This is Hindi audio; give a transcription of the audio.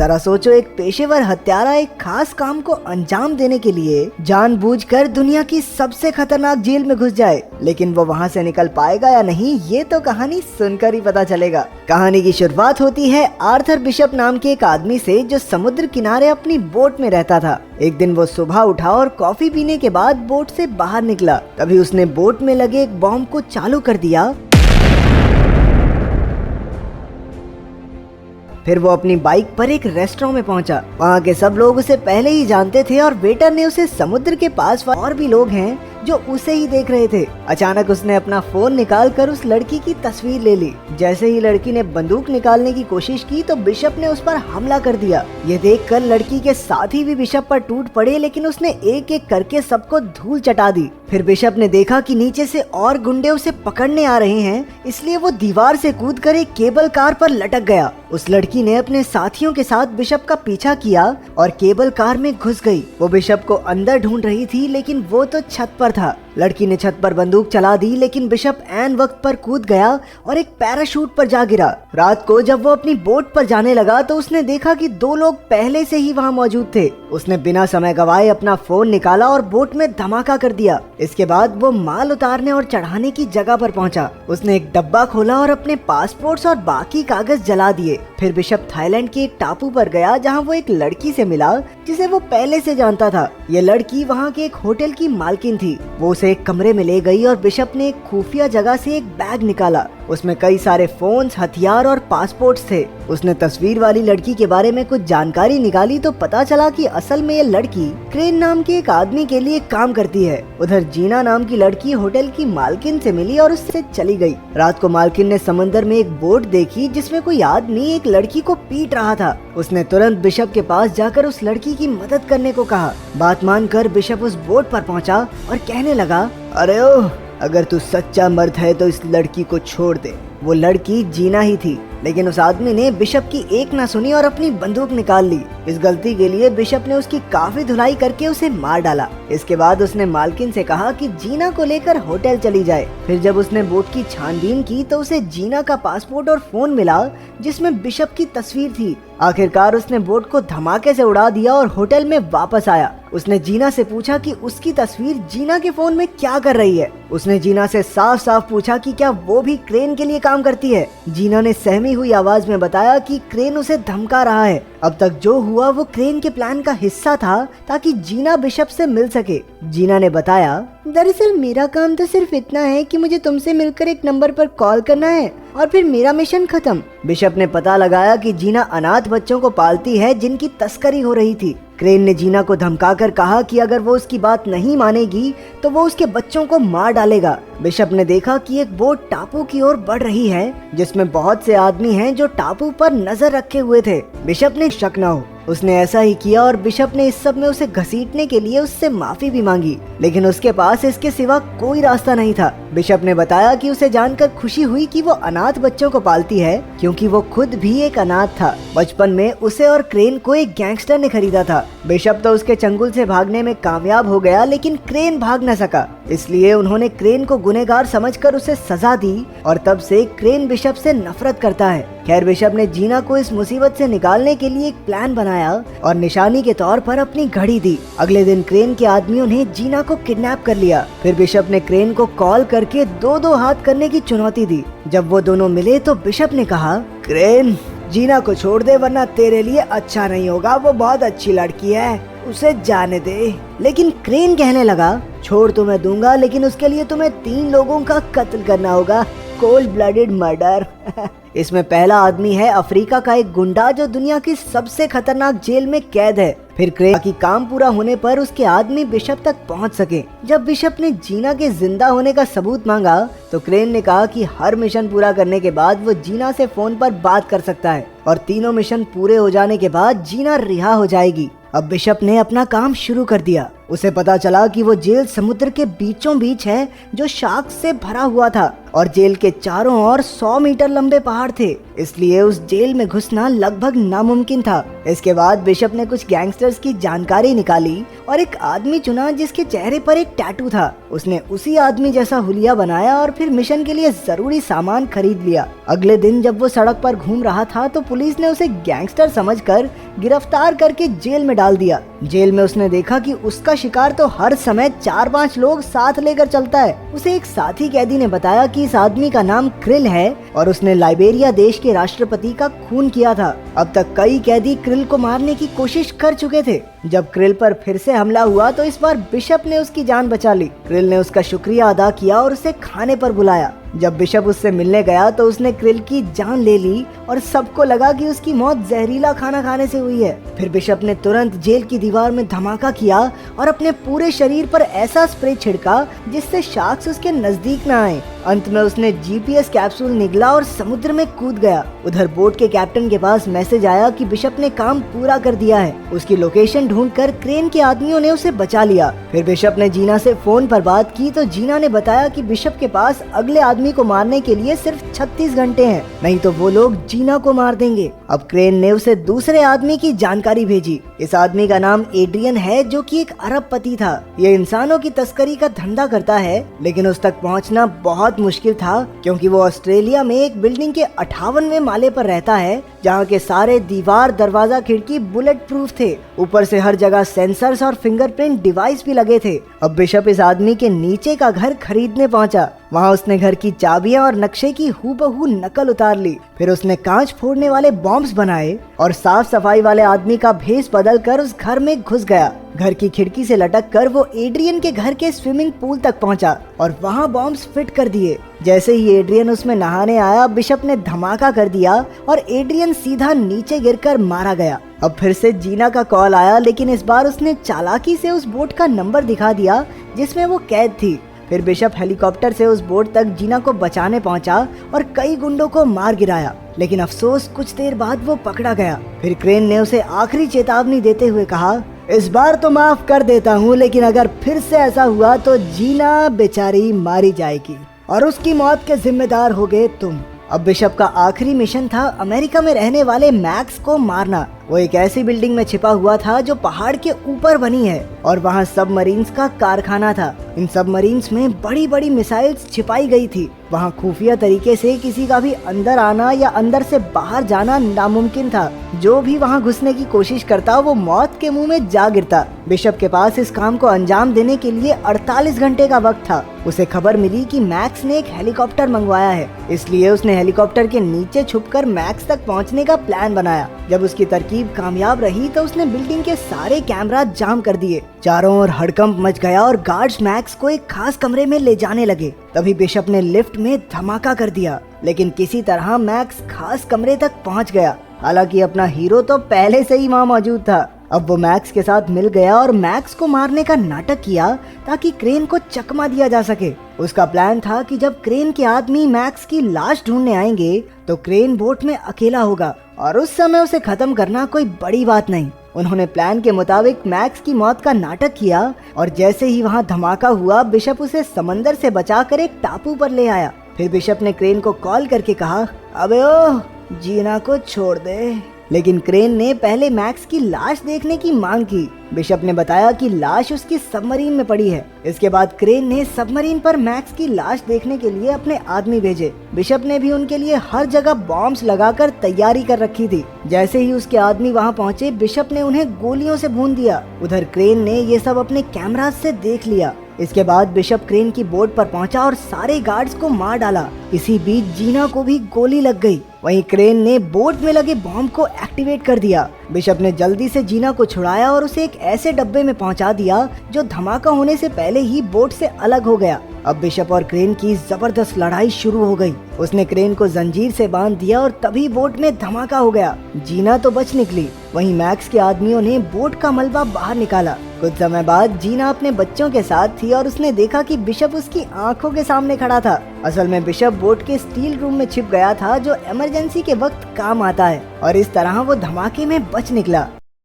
जरा सोचो, एक पेशेवर हत्यारा एक खास काम को अंजाम देने के लिए जानबूझकर दुनिया की सबसे खतरनाक जेल में घुस जाए, लेकिन वो वहाँ से निकल पाएगा या नहीं, ये तो कहानी सुनकर ही पता चलेगा। कहानी की शुरुआत होती है आर्थर बिशप नाम के एक आदमी से, जो समुद्र किनारे अपनी बोट में रहता था। एक दिन वो सुबह उठा और कॉफी पीने के बाद बोट से बाहर निकला। तभी उसने बोट में लगे एक बॉम्ब को चालू कर दिया। फिर वो अपनी बाइक पर एक रेस्टोरेंट में पहुंचा। वहाँ के सब लोग उसे पहले ही जानते थे और वेटर ने उसे समुद्र के पास और भी लोग हैं जो उसे ही देख रहे थे। अचानक उसने अपना फोन निकालकर उस लड़की की तस्वीर ले ली। जैसे ही लड़की ने बंदूक निकालने की कोशिश की तो बिशप ने उस पर हमला कर दिया। ये देखकर लड़की के साथी भी बिशप पर टूट पड़े, लेकिन उसने एक एक करके सबको धूल चटा दी। फिर बिशप ने देखा कि नीचे से और गुंडे उसे पकड़ने आ रहे हैं, इसलिए वो दीवार से कूदकर एक केबल कार पर लटक गया। उस लड़की ने अपने साथियों के साथ बिशप का पीछा किया और केबल कार में घुस गई। वो बिशप को अंदर ढूंढ रही थी, लेकिन वो तो छत पर था। लड़की ने छत पर बंदूक चला दी, लेकिन बिशप ऐन वक्त पर कूद गया और एक पैराशूट पर जा गिरा। रात को जब वो अपनी बोट पर जाने लगा तो उसने देखा कि दो लोग पहले से ही वहाँ मौजूद थे। उसने बिना समय गवाए अपना फोन निकाला और बोट में धमाका कर दिया। इसके बाद वो माल उतारने और चढ़ाने की जगह पर पहुंचा। उसने एक डब्बा खोला और अपने पासपोर्ट्स और बाकी कागज जला दिए। फिर बिशप थाईलैंड के एक टापू पर गया, जहाँ वो एक लड़की से मिला जिसे वो पहले से जानता था। ये लड़की वहाँ के एक होटल की मालकिन थी। वो उसे एक कमरे में ले गई और बिशप ने एक खुफिया जगह से एक बैग निकाला। उसमें कई सारे फोन्स, हथियार और पासपोर्ट्स थे। उसने तस्वीर वाली लड़की के बारे में कुछ जानकारी निकाली तो पता चला कि असल में ये लड़की क्रेन नाम के एक आदमी के लिए काम करती है। उधर जीना नाम की लड़की होटल की मालकिन से मिली और उससे चली गई। रात को मालकिन ने समंदर में एक बोट देखी जिसमें कोई आदमी एक लड़की को पीट रहा था। उसने तुरंत बिशप के पास जाकर उस लड़की की मदद करने को कहा। बात मानकर बिशप उस बोट पर पहुंचा और कहने लगा, अरे ओह, अगर तू सच्चा मर्द है तो इस लड़की को छोड़ दे। वो लड़की जीना ही थी, लेकिन उस आदमी ने बिशप की एक ना सुनी और अपनी बंदूक निकाल ली। इस गलती के लिए बिशप ने उसकी काफी धुलाई करके उसे मार डाला। इसके बाद उसने मालकिन से कहा कि जीना को लेकर होटल चली जाए। फिर जब उसने बोट की छानबीन की तो उसे जीना का पासपोर्ट और फोन मिला जिसमें बिशप की तस्वीर थी। आखिरकार उसने बोट को धमाके से उड़ा दिया और होटल में वापस आया। उसने जीना से पूछा कि उसकी तस्वीर जीना के फोन में क्या कर रही है। उसने जीना से साफ साफ पूछा कि क्या वो भी क्रेन के लिए काम करती है। जीना ने सहमी हुई आवाज में बताया कि क्रेन उसे धमका रहा है। अब तक जो हुआ वो क्रेन के प्लान का हिस्सा था ताकि जीना बिशप से मिल सके। जीना ने बताया, दरअसल मेरा काम तो सिर्फ इतना है कि मुझे तुमसे मिलकर एक नंबर पर कॉल करना है और फिर मेरा मिशन खत्म। बिशप ने पता लगाया कि जीना अनाथ बच्चों को पालती है जिनकी तस्करी हो रही थी। क्रेन ने जीना को धमकाकर कहा कि अगर वो उसकी बात नहीं मानेगी तो वो उसके बच्चों को मार डालेगा। बिशप ने देखा कि एक बोट टापू की ओर बढ़ रही है जिसमें बहुत से आदमी हैं जो टापू पर नजर रखे हुए थे। बिशप ने शक न हो, उसने ऐसा ही किया और बिशप ने इस सब में उसे घसीटने के लिए उससे माफी भी मांगी, लेकिन उसके पास इसके सिवा कोई रास्ता नहीं था। बिशप ने बताया कि उसे जानकर खुशी हुई कि वो अनाथ बच्चों को पालती है, क्योंकि वो खुद भी एक अनाथ था। बचपन में उसे और क्रेन को एक गैंगस्टर ने खरीदा था। बिशप तो उसके चंगुल से भागने में कामयाब हो गया, लेकिन क्रेन भाग न सका। इसलिए उन्होंने क्रेन को गुनहगार समझकर उसे सजा दी और तब से क्रेन बिशप से नफरत करता है। खैर, बिशप ने जीना को इस मुसीबत से निकालने के लिए एक प्लान बनाया और निशानी के तौर पर अपनी घड़ी दी। अगले दिन क्रेन के आदमियों ने जीना को किडनैप कर लिया। फिर बिशप ने क्रेन को कॉल करके दो हाथ करने की चुनौती दी। जब वो दोनों मिले तो बिशप ने कहा, क्रेन, जीना को छोड़ दे वरना तेरे लिए अच्छा नहीं होगा। वो बहुत अच्छी लड़की है, उसे जाने दे। लेकिन क्रेन कहने लगा, छोड़ तो मैं दूंगा, लेकिन उसके लिए तुम्हें 3 लोगों का कत्ल करना होगा। Cold blooded murder. इसमें पहला आदमी है अफ्रीका का एक गुंडा जो दुनिया की सबसे खतरनाक जेल में कैद है। फिर क्रेन की काम पूरा होने पर उसके आदमी बिशप तक पहुंच सके। जब बिशप ने जीना के जिंदा होने का सबूत मांगा तो क्रेन ने कहा कि हर मिशन पूरा करने के बाद वो जीना से फोन पर बात कर सकता है और तीनों मिशन पूरे हो जाने के बाद जीना रिहा हो जाएगी। अब बिशप ने अपना काम शुरू कर दिया। उसे पता चला कि वो जेल समुद्र के बीचों बीच है जो शार्क से भरा हुआ था और जेल के चारों ओर 100 मीटर लंबे पहाड़ थे, इसलिए उस जेल में घुसना लगभग नामुमकिन था। इसके बाद बिशप ने कुछ गैंगस्टर्स की जानकारी निकाली और एक आदमी चुना जिसके चेहरे पर एक टैटू था। उसने उसी आदमी जैसा हुलिया बनाया और फिर मिशन के लिए जरूरी सामान खरीद लिया। अगले दिन जब वो सड़क पर घूम रहा था तो पुलिस ने उसे गैंगस्टर समझकर गिरफ्तार करके जेल में डाल दिया। जेल में उसने देखा कि उसका शिकार तो हर समय 4-5 लोग साथ लेकर चलता है। उसे एक साथी कैदी ने बताया कि इस आदमी का नाम क्रिल है और उसने लाइबेरिया देश के राष्ट्रपति का खून किया था। अब तक कई कैदी क्रिल को मारने की कोशिश कर चुके थे। जब क्रिल पर फिर से हमला हुआ तो इस बार बिशप ने उसकी जान बचा ली। क्रिल ने उसका शुक्रिया अदा किया और उसे खाने पर बुलाया। जब बिशप उससे मिलने गया तो उसने क्रिल की जान ले ली और सबको लगा कि उसकी मौत जहरीला खाना खाने से हुई है। फिर बिशप ने तुरंत जेल की दीवार में धमाका किया और अपने पूरे शरीर पर ऐसा स्प्रे छिड़का जिससे शार्क्स उसके नजदीक न आए। अंत में उसने जीपीएस कैप्सूल निगला और समुद्र में कूद गया। उधर बोट के कैप्टन के पास मैसेज आया कि बिशप ने काम पूरा कर दिया है। उसकी लोकेशन ढूंढकर क्रेन के आदमियों ने उसे बचा लिया। फिर बिशप ने जीना से फोन पर बात की तो जीना ने बताया कि बिशप के पास अगले आदमी को मारने के लिए सिर्फ 36 घंटे हैं, नहीं तो वो लोग जीना को मार देंगे। अब क्रेन ने उसे दूसरे आदमी की जानकारी भेजी। इस आदमी का नाम एड्रियन है जो कि एक अरबपति था। ये इंसानों की तस्करी का धंधा करता है, लेकिन उस तक पहुंचना बहुत मुश्किल था क्योंकि वो ऑस्ट्रेलिया में एक बिल्डिंग के 58वें माले पर रहता है जहाँ के सारे दीवार, दरवाजा, खिड़की बुलेट प्रूफ थे। ऊपर से हर जगह सेंसर्स और फिंगरप्रिंट डिवाइस भी लगे थे। अब बिशप इस आदमी के नीचे का घर खरीदने पहुंचा। वहाँ उसने घर की चाबियां और नक्शे की हूबहू नकल उतार ली। फिर उसने कांच फोड़ने वाले बॉम्ब्स बनाए और साफ सफाई वाले आदमी का भेष बदल कर उस घर में घुस गया। घर की खिड़की से लटक कर वो एड्रियन के घर के स्विमिंग पूल तक पहुंचा और वहाँ बॉम्ब्स फिट कर दिए। जैसे ही एड्रियन उसमें नहाने आया, बिशप ने धमाका कर दिया और एड्रियन सीधा नीचे गिरकर मारा गया। अब फिर से जीना का कॉल आया, लेकिन इस बार उसने चालाकी से उस बोट का नंबर दिखा दिया जिसमें वो कैद थी। फिर बिशप हेलीकॉप्टर से उस बोट तक जीना को बचाने पहुंचा और कई गुंडों को मार गिराया, लेकिन अफसोस कुछ देर बाद वो पकड़ा गया। फिर क्रेन ने उसे आखिरी चेतावनी देते हुए कहा, इस बार तो माफ कर देता हूँ, लेकिन अगर फिर से ऐसा हुआ तो जीना बेचारी मारी जाएगी और उसकी मौत के जिम्मेदार होगे तुम। अब बिशप का आखिरी मिशन था अमेरिका में रहने वाले मैक्स को मारना। वो एक ऐसी बिल्डिंग में छिपा हुआ था जो पहाड़ के ऊपर बनी है और वहाँ सबमरीन्स का कारखाना था। इन सबमरीन्स में बड़ी बड़ी मिसाइल्स छिपाई गई थी। वहाँ खुफिया तरीके से किसी का भी अंदर आना या अंदर से बाहर जाना नामुमकिन था। जो भी वहाँ घुसने की कोशिश करता वो मौत के मुंह में जा गिरता। बिशप के पास इस काम को अंजाम देने के लिए 48 घंटे का वक्त था। उसे खबर मिली कि मैक्स ने एक हेलीकॉप्टर मंगवाया है, इसलिए उसने हेलीकॉप्टर के नीचे छुपकर मैक्स तक पहुंचने का प्लान बनाया। जब उसकी तरकीब कामयाब रही तो उसने बिल्डिंग के सारे कैमरा जाम कर दिए। चारों ओर हड़कंप मच गया और गार्ड्स मैक्स को एक खास कमरे में ले जाने लगे। तभी बिशप ने लिफ्ट में धमाका कर दिया, लेकिन किसी तरह मैक्स खास कमरे तक पहुंच गया। हालांकि अपना हीरो तो पहले से ही वहाँ मौजूद था। अब वो मैक्स के साथ मिल गया और मैक्स को मारने का नाटक किया ताकि क्रेन को चकमा दिया जा सके। उसका प्लान था कि जब क्रेन के आदमी मैक्स की लाश ढूंढने आएंगे तो क्रेन बोट में अकेला होगा और उस समय उसे खत्म करना कोई बड़ी बात नहीं। उन्होंने प्लान के मुताबिक मैक्स की मौत का नाटक किया और जैसे ही वहाँ धमाका हुआ, बिशप उसे समंदर से बचाकर एक टापू पर ले आया। फिर बिशप ने क्रेन को कॉल करके कहा, अबे ओ जीना को छोड़ दे। लेकिन क्रेन ने पहले मैक्स की लाश देखने की मांग की। बिशप ने बताया कि लाश उसकी सबमरीन में पड़ी है। इसके बाद क्रेन ने सबमरीन पर मैक्स की लाश देखने के लिए अपने आदमी भेजे। बिशप ने भी उनके लिए हर जगह बॉम्ब्स लगाकर तैयारी कर रखी थी। जैसे ही उसके आदमी वहां पहुंचे, बिशप ने उन्हें गोलियों से भून दिया। उधर क्रेन ने ये सब अपने कैमरा से देख लिया। इसके बाद बिशप क्रेन की बोट पर पहुंचा और सारे गार्ड्स को मार डाला। इसी बीच जीना को भी गोली लग गई। वहीं क्रेन ने बोट में लगे बॉम्ब को एक्टिवेट कर दिया। बिशप ने जल्दी से जीना को छुड़ाया और उसे एक ऐसे डब्बे में पहुंचा दिया जो धमाका होने से पहले ही बोट से अलग हो गया। अब बिशप और क्रेन की जबरदस्त लड़ाई शुरू हो गई। उसने क्रेन को जंजीर से बांध दिया और तभी बोट में धमाका हो गया। जीना तो बच निकली, वहीं मैक्स के आदमियों ने बोट का मलबा बाहर निकाला। कुछ समय बाद जीना अपने बच्चों के साथ थी और उसने देखा कि बिशप उसकी आंखों के सामने खड़ा था। असल में बिशप बोट के स्टील रूम में छिप गया था जो इमरजेंसी के वक्त काम आता है और इस तरह वो धमाके में बच निकला।